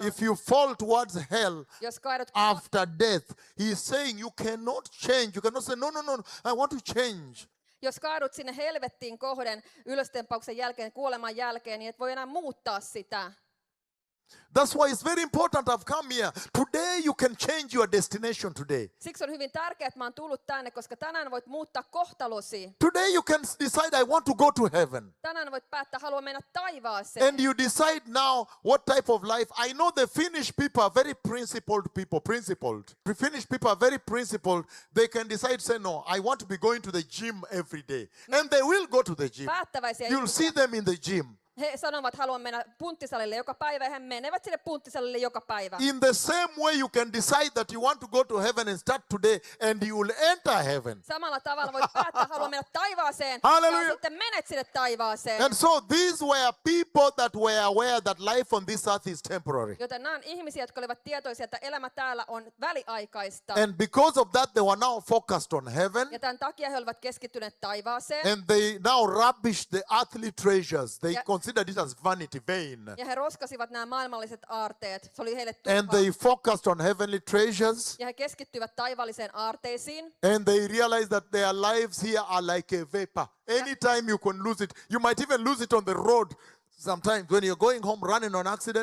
If you fall towards hell Jos kaadut, after death, he is saying you cannot change. You cannot say, no, I want to change. jos kaadut sinne helvettiin kohden ylöstempauksen jälkeen, kuoleman jälkeen, niin et voi enää muuttaa sitä. That's why it's very important I've come here. Today you can change your destination today. Siksi on hyvin tärkeää, että mä oon tullut tänne, koska tänään voit muuttaa kohtalosi. Today you can decide I want to go to heaven. Tänään voit päättää, haluan mennä taivaaseen. And you decide now what type of life. I know the Finnish people are very principled people, The Finnish people are very principled. They can decide, say, no, I want to be going to the gym every day. And they will go to the gym. Päättäväisiä You'll ihmisiä. see them in the gym. He sanovat, haluan mennä punttisalille joka päivä, ja he menevät sinne punttisalille joka päivä. In the same way you can decide that you want to go to heaven and start today and you will enter heaven. Samalla tavalla voit päättää, haluan mennä taivaaseen, Hallelujah. ja sitten menet sinne taivaaseen. And so these were people that were aware that life on this earth is temporary. Joten nämä on ihmisiä, jotka olivat tietoisia, että elämä täällä on väliaikaista. And because of that, they were now focused on heaven. Ja tämän takia he olivat keskittyneet taivaaseen. And they now rubbish the earthly treasures. They Ja- considered it as vanity, vain. Ja he roskasivat nämä maailmalliset aarteet. Se oli heille And turhaa. they focused on heavenly treasures. Ja he keskittyivät taivaalliseen aarteisiin. And they realized that their lives here are like a vapor. Anytime you can lose it. You might even lose it on the road. Sometimes when you're going home running on accident,